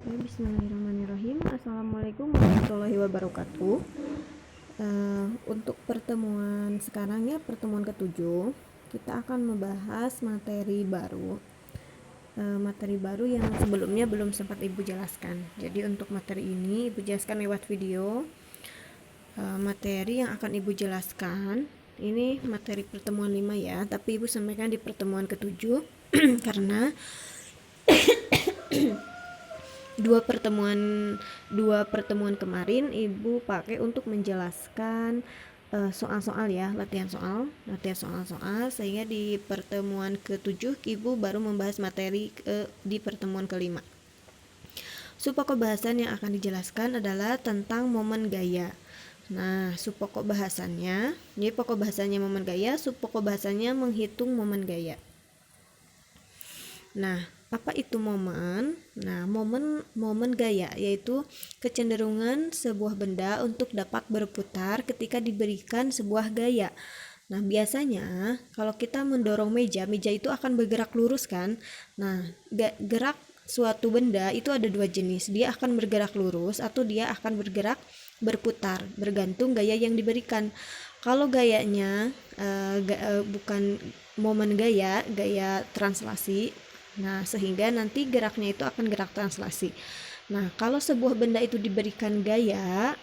Bismillahirrahmanirrahim. Assalamualaikum warahmatullahi wabarakatuh. Untuk pertemuan sekarang ya, pertemuan ke-7, kita akan membahas materi baru. Materi baru yang sebelumnya belum sempat Ibu jelaskan. Jadi untuk materi ini Ibu jelaskan lewat video. Materi yang akan Ibu jelaskan ini materi pertemuan 5 ya, tapi Ibu sampaikan di pertemuan ke-7 karena dua pertemuan kemarin Ibu pakai untuk menjelaskan soal-soal ya, latihan soal, sehingga di pertemuan ke-7 Ibu baru membahas materi di pertemuan ke-5. Subpokok bahasan yang akan dijelaskan adalah tentang momen gaya. Nah, subpokok bahasannya, jadi pokok bahasannya momen gaya, subpokok bahasannya menghitung momen gaya. Nah, apa itu momen? Nah, momen gaya yaitu kecenderungan sebuah benda untuk dapat berputar ketika diberikan sebuah gaya. Nah, biasanya kalau kita mendorong meja itu akan bergerak lurus kan? Nah, gerak suatu benda itu ada dua jenis. Dia akan bergerak lurus atau dia akan bergerak berputar, bergantung gaya yang diberikan. Kalau gayanya bukan momen gaya translasi, nah sehingga nanti geraknya itu akan gerak translasi. Nah, kalau sebuah benda itu diberikan gaya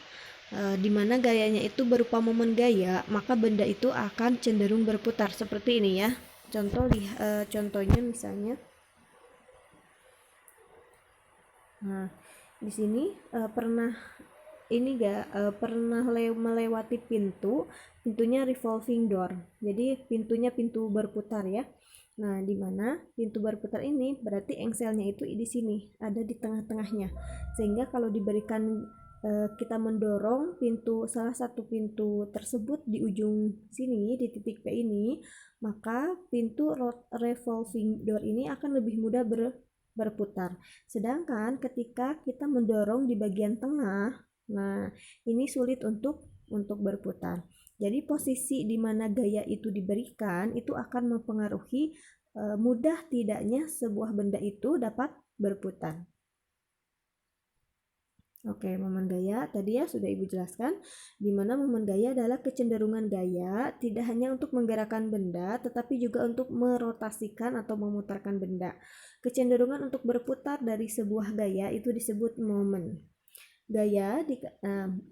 di mana gayanya itu berupa momen gaya, maka benda itu akan cenderung berputar seperti ini ya. Contohnya misalnya, nah di sini pernah melewati pintunya revolving door. Jadi pintunya pintu berputar ya. Nah, di mana pintu berputar ini berarti engselnya itu di sini, ada di tengah-tengahnya. Sehingga kalau diberikan kita mendorong salah satu pintu tersebut di ujung sini, di titik P ini, maka pintu revolving door ini akan lebih mudah berputar. Sedangkan ketika kita mendorong di bagian tengah, nah ini sulit untuk berputar. Jadi posisi di mana gaya itu diberikan itu akan mempengaruhi mudah tidaknya sebuah benda itu dapat berputar. Oke, momen gaya tadi ya sudah Ibu jelaskan, di mana momen gaya adalah kecenderungan gaya tidak hanya untuk menggerakkan benda, tetapi juga untuk merotasikan atau memutarkan benda. Kecenderungan untuk berputar dari sebuah gaya itu disebut momen. Gaya,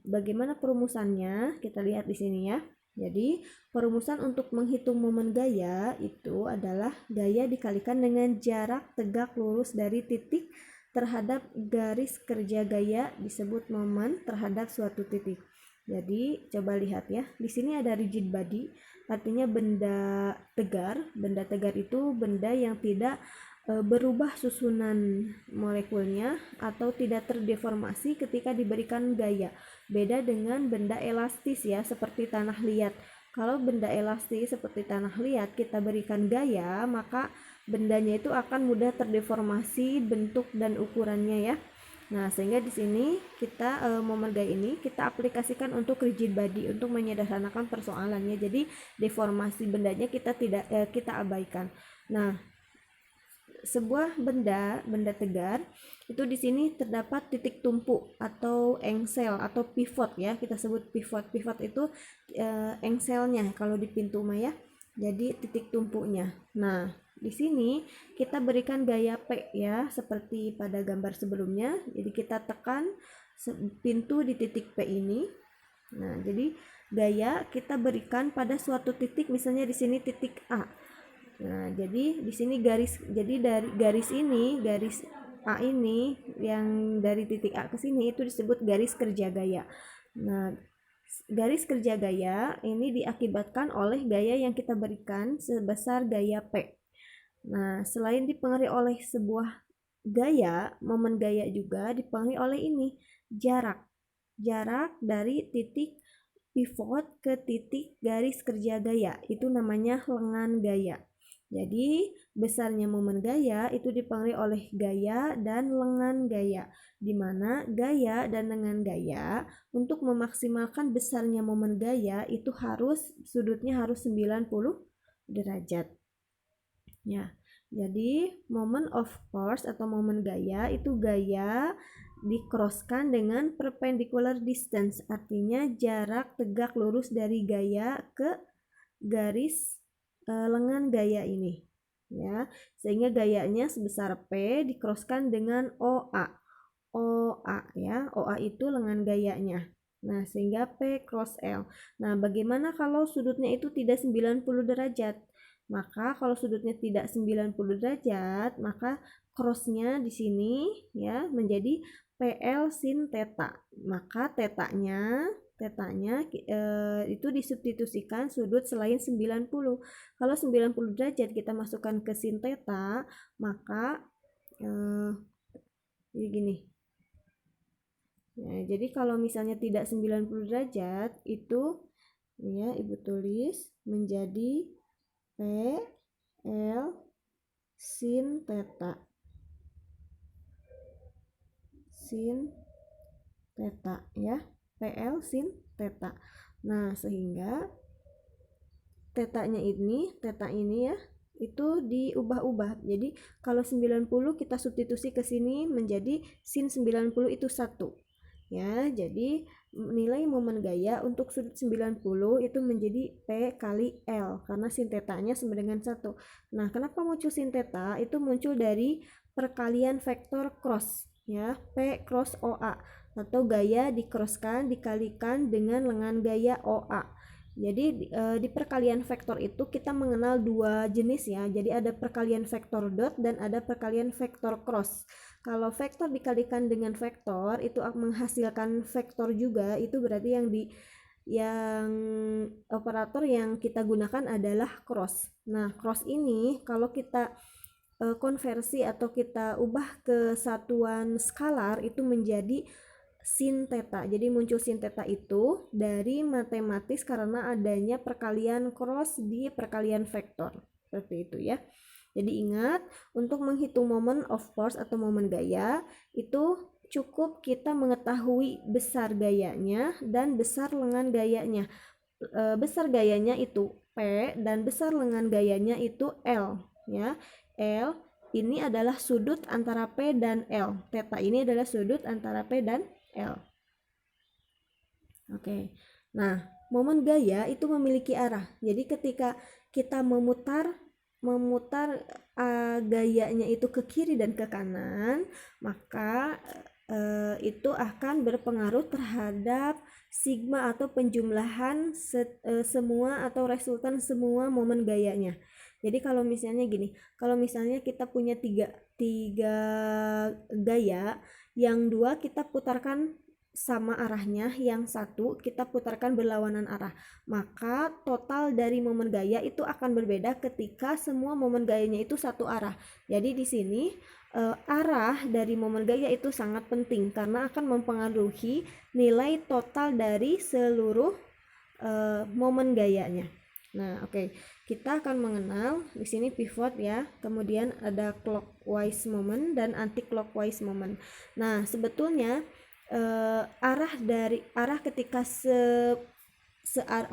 bagaimana perumusannya? Kita lihat di sini ya. Jadi, perumusan untuk menghitung momen gaya itu adalah gaya dikalikan dengan jarak tegak lurus dari titik terhadap garis kerja gaya disebut momen terhadap suatu titik. Jadi, coba lihat ya. Di sini ada rigid body, artinya benda tegar. Benda tegar itu benda yang tidak berubah susunan molekulnya atau tidak terdeformasi ketika diberikan gaya. Beda dengan benda elastis ya, seperti tanah liat. Kalau benda elastis seperti tanah liat kita berikan gaya, maka bendanya itu akan mudah terdeformasi bentuk dan ukurannya ya. Nah, sehingga di sini kita momen gaya ini kita aplikasikan untuk rigid body untuk menyederhanakan persoalannya. Jadi deformasi bendanya kita abaikan. Nah, sebuah benda tegar itu di sini terdapat titik tumpu atau engsel atau pivot ya, kita sebut pivot. Pivot itu engselnya kalau di pintu maya. Jadi titik tumpunya. Nah, di sini kita berikan gaya P ya, seperti pada gambar sebelumnya. Jadi kita tekan pintu di titik P ini. Nah, jadi gaya kita berikan pada suatu titik, misalnya di sini titik A. Nah, jadi di sini garis A ini yang dari titik A ke sini itu disebut garis kerja gaya. Nah, garis kerja gaya ini diakibatkan oleh gaya yang kita berikan sebesar gaya P. Nah, selain dipengaruhi oleh sebuah gaya, momen gaya juga dipengaruhi oleh ini, jarak dari titik pivot ke titik garis kerja gaya, itu namanya lengan gaya. Jadi besarnya momen gaya itu dipengaruhi oleh gaya dan lengan gaya, di mana gaya dan lengan gaya untuk memaksimalkan besarnya momen gaya itu sudutnya harus 90 derajat. Ya, Jadi moment of force atau momen gaya itu gaya di-crosskan dengan perpendicular distance, artinya jarak tegak lurus dari gaya ke garis lengan gaya ini, ya, sehingga gayanya sebesar P di-crosskan dengan OA. OA ya, OA itu lengan gayanya. Nah, sehingga P cross L. Nah, bagaimana kalau sudutnya itu tidak 90 derajat? Maka kalau sudutnya tidak 90 derajat, maka crossnya di sini ya menjadi PL sin theta. Maka tetanya itu disubstitusikan sudut selain 90. Kalau 90 derajat kita masukkan ke sin theta, maka jadi gini. Nah, jadi kalau misalnya tidak 90 derajat itu ya Ibu tulis menjadi P L sin theta. Sin theta ya. PL sin theta. Nah, sehingga theta ini ya itu diubah-ubah. Jadi kalau 90 kita substitusi ke sini menjadi sin 90 itu 1. Ya, jadi nilai momen gaya untuk sudut 90 itu menjadi P kali L karena sin tetanya sama dengan 1. Nah, kenapa muncul sin teta? Itu muncul dari perkalian vektor cross ya, P cross OA atau gaya dikrosskan dikalikan dengan lengan gaya OA. Jadi di perkalian vektor itu kita mengenal dua jenis ya. Jadi ada perkalian vektor dot dan ada perkalian vektor cross. Kalau vektor dikalikan dengan vektor itu menghasilkan vektor juga, itu berarti yang operator yang kita gunakan adalah cross. Nah, cross ini kalau kita konversi atau kita ubah ke satuan skalar itu menjadi sin theta. Jadi muncul sin theta itu dari matematis karena adanya perkalian cross di perkalian vektor. Seperti itu ya. Jadi ingat, untuk menghitung moment of force atau momen gaya itu cukup kita mengetahui besar gayanya dan besar lengan gayanya. Besar gayanya itu P dan besar lengan gayanya itu L ya. L ini adalah sudut antara P dan L. Theta ini adalah sudut antara P dan L. Oke. Nah, momen gaya itu memiliki arah. Jadi ketika kita memutar gayanya itu ke kiri dan ke kanan, maka itu akan berpengaruh terhadap sigma atau penjumlahan semua atau resultan semua momen gayanya. Jadi kalau misalnya gini, kalau misalnya kita punya tiga gaya, yang dua kita putarkan sama arahnya, yang satu kita putarkan berlawanan arah, maka total dari momen gaya itu akan berbeda ketika semua momen gayanya itu satu arah. Jadi di sini arah dari momen gaya itu sangat penting karena akan mempengaruhi nilai total dari seluruh momen gayanya. Nah, oke. Kita akan mengenal di sini pivot ya. Kemudian ada clockwise moment dan anti clockwise moment. Nah, sebetulnya arah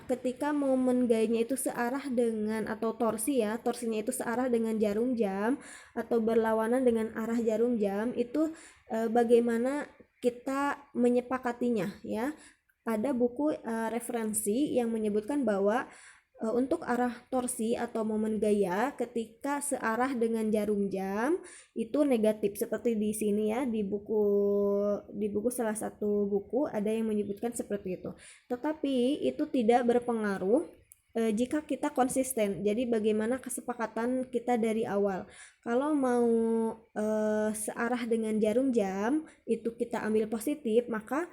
ketika momen gayanya itu searah dengan atau torsinya itu searah dengan jarum jam atau berlawanan dengan arah jarum jam itu bagaimana kita menyepakatinya ya. Ada buku referensi yang menyebutkan bahwa untuk arah torsi atau momen gaya ketika searah dengan jarum jam itu negatif, seperti di sini ya, di buku salah satu buku ada yang menyebutkan seperti itu. Tetapi itu tidak berpengaruh jika kita konsisten. Jadi bagaimana kesepakatan kita dari awal. Kalau mau searah dengan jarum jam itu kita ambil positif, maka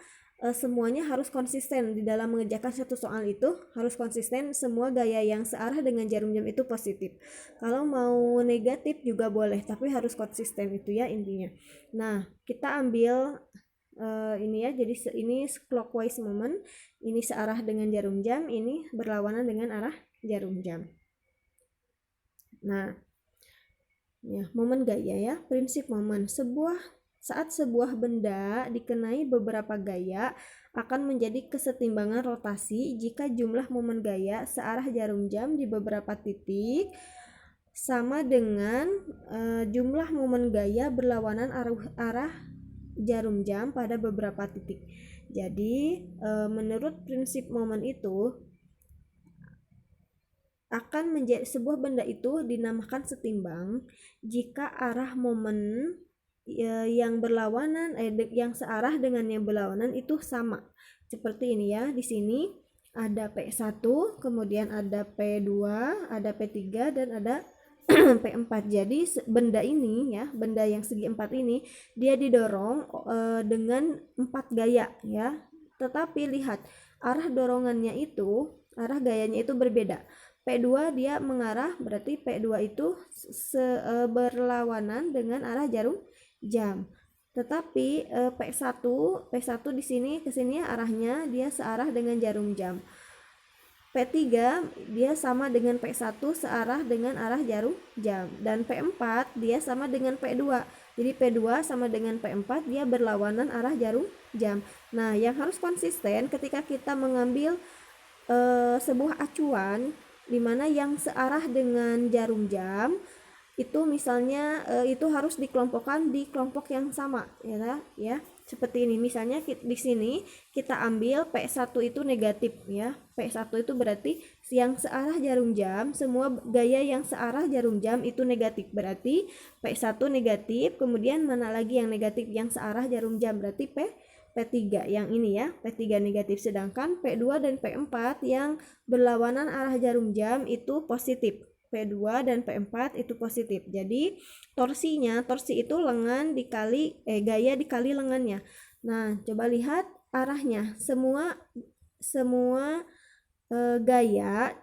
semuanya harus konsisten di dalam mengerjakan satu soal itu, harus konsisten semua gaya yang searah dengan jarum jam itu positif. Kalau mau negatif juga boleh, tapi harus konsisten, itu ya intinya. Nah, kita ambil ini ya, jadi ini clockwise moment, ini searah dengan jarum jam, ini berlawanan dengan arah jarum jam. Nah, ya, momen gaya ya, prinsip momen. Saat sebuah benda dikenai beberapa gaya akan menjadi kesetimbangan rotasi jika jumlah momen gaya searah jarum jam di beberapa titik sama dengan jumlah momen gaya berlawanan arah jarum jam pada beberapa titik. Jadi menurut prinsip momen itu akan menjadi sebuah benda itu dinamakan setimbang jika arah momen yang berlawanan yang searah dengan yang berlawanan itu sama. Seperti ini ya, di sini ada P1, kemudian ada P2, ada P3 dan ada P4. Jadi benda ini ya, benda yang segi 4 ini dia didorong dengan 4 gaya ya. Tetapi lihat arah dorongannya itu, arah gayanya itu berbeda. P2 dia mengarah, berarti P2 itu berlawanan dengan arah jarum jam. Tetapi P1 di sini ke sini arahnya dia searah dengan jarum jam. P3 dia sama dengan P1 searah dengan arah jarum jam, dan P4 dia sama dengan P2. Jadi P2 sama dengan P4 dia berlawanan arah jarum jam. Nah, yang harus konsisten ketika kita mengambil sebuah acuan di mana yang searah dengan jarum jam itu misalnya itu harus dikelompokkan di kelompok yang sama ya. Seperti ini misalnya di sini kita ambil P1 itu negatif ya. P1 itu berarti yang searah jarum jam, semua gaya yang searah jarum jam itu negatif. Berarti P1 negatif, kemudian mana lagi yang negatif yang searah jarum jam, berarti P3 yang ini ya, P3 negatif, sedangkan P2 dan P4 yang berlawanan arah jarum jam itu positif. P2 dan P4 itu positif. Jadi torsi itu lengan dikali gaya dikali lengannya. Nah, coba lihat arahnya. Semua gaya,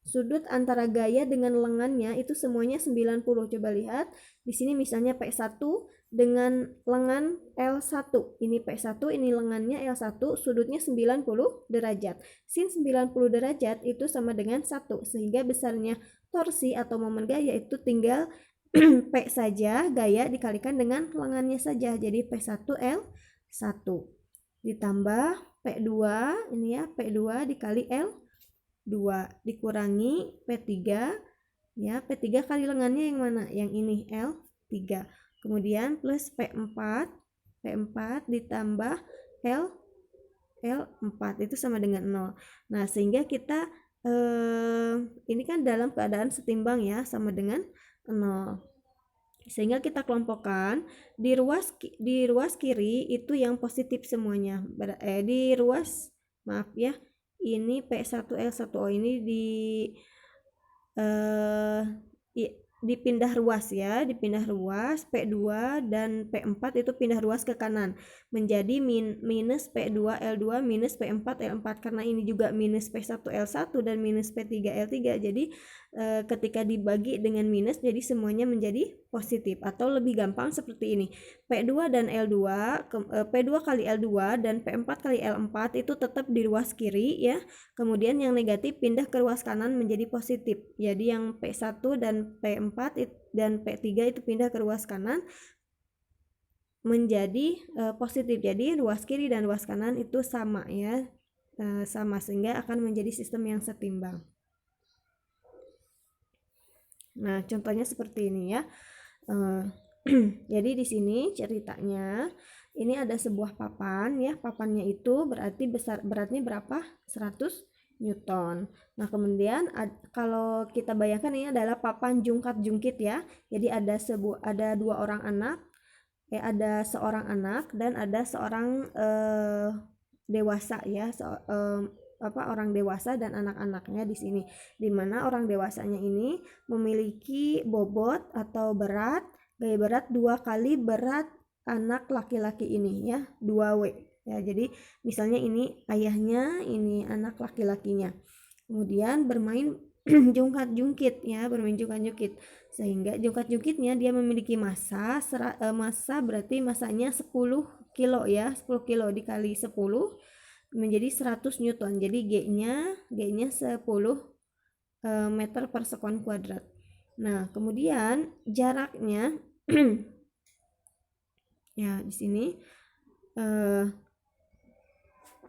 sudut antara gaya dengan lengannya itu semuanya 90. Coba lihat di sini misalnya P1 dengan lengan L1. Ini P1, ini lengannya L1, sudutnya 90 derajat. Sin 90 derajat itu sama dengan 1, sehingga besarnya torsi atau momen gaya itu tinggal P saja, gaya dikalikan dengan lengannya saja. Jadi P1 L1 ditambah P2, ini ya, P2 dikali L2 dikurangi P3 ya, P3 kali lengannya yang mana? Yang ini L3. Kemudian plus P4 ditambah L4 itu sama dengan 0. Nah, sehingga kita ini kan dalam keadaan setimbang ya, sama dengan 0. Sehingga kita kelompokkan di ruas kiri itu yang positif semuanya. Di ruas, maaf ya, ini P1 L1, ini dipindah ruas ya, dipindah ruas. P2 dan P4 itu pindah ruas ke kanan menjadi minus P2 L2 minus P4 L4, karena ini juga minus P1 L1 dan minus P3 L3. Jadi ketika dibagi dengan minus jadi semuanya menjadi positif, atau lebih gampang seperti ini, P2 dan L2 P2 kali L2 dan P4 kali L4 itu tetap di ruas kiri ya. Kemudian yang negatif pindah ke ruas kanan menjadi positif. Jadi yang P1 dan P4 dan P3 itu pindah ke ruas kanan menjadi positif. Jadi ruas kiri dan ruas kanan itu sama ya, sama, sehingga akan menjadi sistem yang setimbang. Nah, contohnya seperti ini ya. Jadi di sini ceritanya ini ada sebuah papan ya. Papannya itu berarti beratnya berapa? 100 Newton. Nah, kemudian kalau kita bayangkan ini adalah papan jungkat-jungkit ya. Jadi ada dua orang anak, ada seorang anak dan ada seorang dewasa ya, orang dewasa dan anak-anaknya di sini. Dimana orang dewasanya ini memiliki bobot atau gaya berat 2 kali berat anak laki-laki ini ya, 2W. Ya, jadi misalnya ini ayahnya, ini anak laki-lakinya. Kemudian bermain jungkat-jungkit ya, bermain jungkat-jungkit. Sehingga jungkat-jungkitnya dia memiliki massa berarti massanya 10 kilo ya, 10 kilo dikali 10 menjadi 100 Newton. Jadi G-nya 10 meter per sekon kuadrat. Nah, kemudian jaraknya ya di sini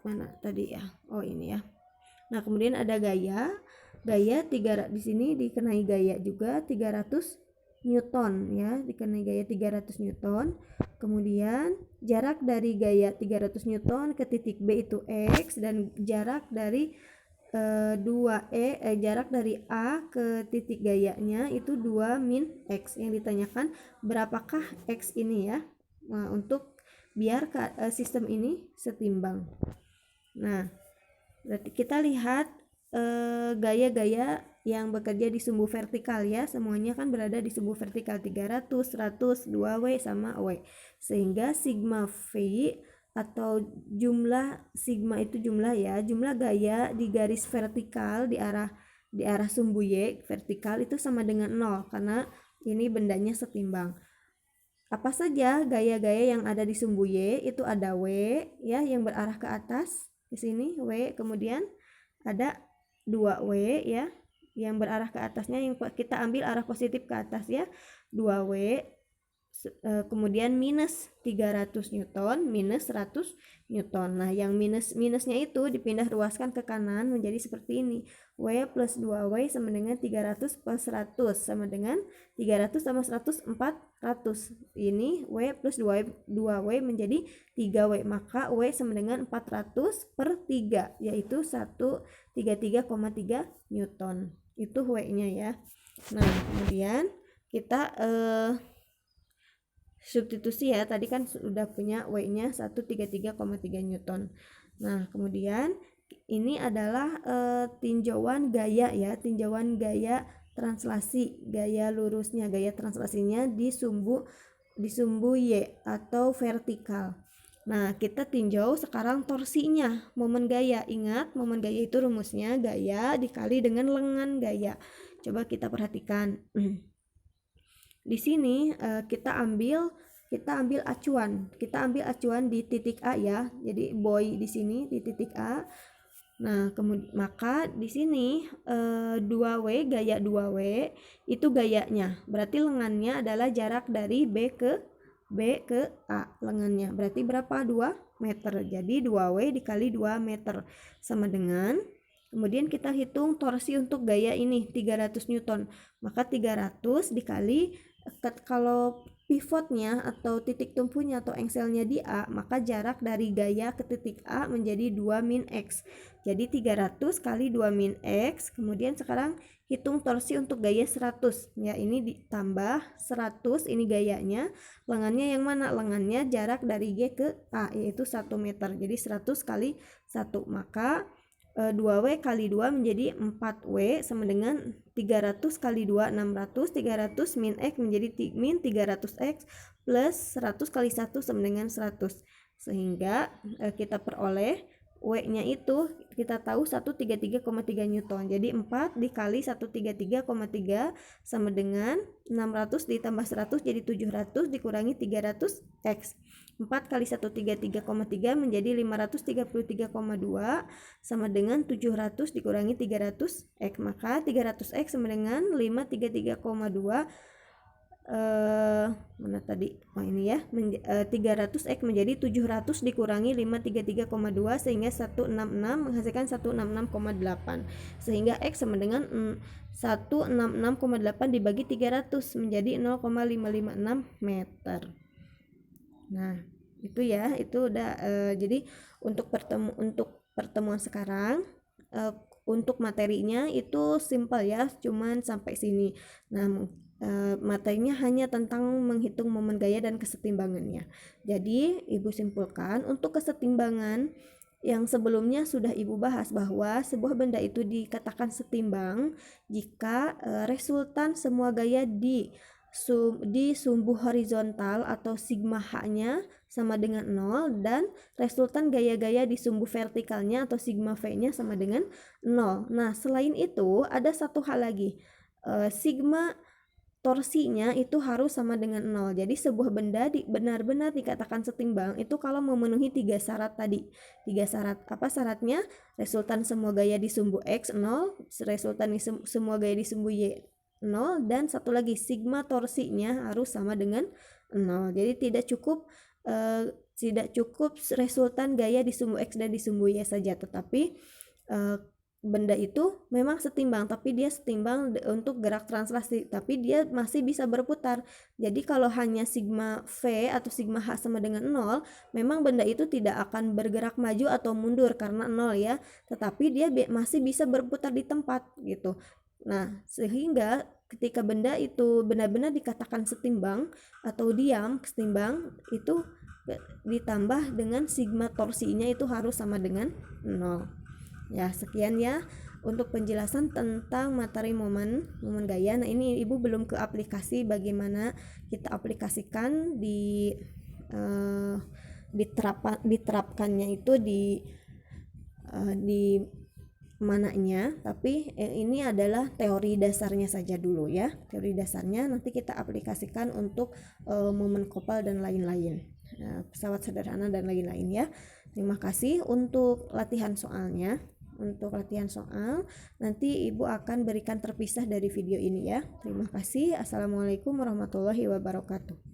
mana tadi ya? Oh, ini ya. Nah, kemudian ada gaya Gaya di sini dikenai gaya juga 300 Newton ya, dikenai gaya 300 Newton. Kemudian jarak dari gaya 300 Newton ke titik B itu X, dan jarak dari jarak dari A ke titik gayanya itu 2 min X. Yang ditanyakan berapakah X ini ya, untuk biar sistem ini setimbang. Nah, berarti kita lihat gaya-gaya yang bekerja di sumbu vertikal ya, semuanya kan berada di sumbu vertikal 300, 100, 2W sama W, sehingga sigma V atau jumlah sigma itu jumlah ya, jumlah gaya di garis vertikal di arah sumbu Y vertikal itu sama dengan 0 karena ini bendanya setimbang. Apa saja gaya-gaya yang ada di sumbu Y? Itu ada W ya yang berarah ke atas di sini W, kemudian ada 2W ya yang berarah ke atasnya, yang kita ambil arah positif ke atas ya, 2W, kemudian minus 300 Newton, minus 100 Newton. Nah, yang minusnya itu dipindah ruaskan ke kanan menjadi seperti ini. W plus 2W sama dengan 300 plus 100 sama dengan 300 tambah 100, 400. Ini W plus 2W menjadi 3W, maka W sama dengan 400 per 3, yaitu 133,3 Newton. Itu W-nya ya. Nah, kemudian kita substitusi ya, tadi kan sudah punya W-nya 133,3 Newton. Nah, kemudian ini adalah tinjauan gaya ya, tinjauan gaya translasi, gaya lurusnya, gaya translasinya di sumbu Y atau vertikal. Nah, kita tinjau sekarang torsinya, momen gaya. Ingat, momen gaya itu rumusnya gaya dikali dengan lengan gaya. Coba kita perhatikan. Di sini kita ambil acuan. Kita ambil acuan di titik A ya. Jadi boy di sini di titik A. Nah, maka di sini 2W, gaya 2W itu gayanya. Berarti lengannya adalah jarak dari B ke A, lengannya. Berarti berapa? 2 meter. Jadi 2W dikali 2 meter sama dengan, kemudian kita hitung torsi untuk gaya ini 300 Newton. Maka 300 dikali, kalau pivotnya atau titik tumpunya atau engselnya di A, maka jarak dari gaya ke titik A menjadi 2 min X. Jadi 300 kali 2 min X. Kemudian sekarang hitung torsi untuk gaya 100. Ya, ini ditambah 100, ini gayanya. Lengannya yang mana? Lengannya jarak dari G ke A, yaitu 1 meter. Jadi 100 kali 1. Maka 2W kali 2 menjadi 4W sama dengan 300 kali 2, 600. 300 min X menjadi min 300X plus 100 kali 1 sama dengan 100. Sehingga kita peroleh W-nya itu kita tahu 133,3 Newton. Jadi 4 dikali 133,3 sama dengan 600 ditambah 100 jadi 700 dikurangi 300X. 4 kali 133,3 menjadi 533,2 sama dengan 700 dikurangi 300X. Maka 300X sama dengan 533,2 mana tadi? Oh, ini ya. 300X menjadi 700 dikurangi 533,2 sehingga 166 menghasilkan 166,8. Sehingga X sama dengan 166,8 dibagi 300 menjadi 0,556 meter. Nah, itu ya, itu udah jadi untuk pertemuan sekarang untuk materinya itu simple ya, cuman sampai sini. Nah, materinya hanya tentang menghitung momen gaya dan kesetimbangannya. Jadi Ibu simpulkan untuk kesetimbangan yang sebelumnya sudah Ibu bahas bahwa sebuah benda itu dikatakan setimbang jika resultan semua gaya di sumbu horizontal atau sigma H-nya sama dengan 0 dan resultan gaya-gaya di sumbu vertikalnya atau sigma V-nya sama dengan 0. Nah, selain itu ada satu hal lagi. Sigma torsinya itu harus sama dengan 0. Jadi sebuah benda benar-benar dikatakan setimbang itu kalau memenuhi 3 syarat tadi. 3 syarat. Apa syaratnya? Resultan semua gaya di sumbu X 0, resultan di semua gaya di sumbu Y 0, dan satu lagi sigma torsinya harus sama dengan 0. Jadi tidak cukup resultan gaya di sumbu X dan di sumbu Y saja, tetapi benda itu memang setimbang, tapi dia setimbang untuk gerak translasi, tapi dia masih bisa berputar. Jadi kalau hanya sigma V atau sigma H sama dengan 0, memang benda itu tidak akan bergerak maju atau mundur karena 0 ya, tetapi dia masih bisa berputar di tempat gitu. Nah, sehingga ketika benda itu benar-benar dikatakan setimbang atau diam setimbang, itu ditambah dengan sigma torsinya itu harus sama dengan 0. Ya, sekian ya untuk penjelasan tentang materi momen gaya. Nah, ini Ibu belum ke aplikasi, bagaimana kita aplikasikan diterapkannya itu di mananya, tapi ini adalah teori dasarnya saja dulu ya. Teori dasarnya nanti kita aplikasikan untuk momen kopal dan lain-lain. Pesawat sederhana dan lain-lain ya. Terima kasih untuk latihan soalnya. Untuk latihan soal nanti Ibu akan berikan terpisah dari video ini ya. Terima kasih. Assalamualaikum warahmatullahi wabarakatuh.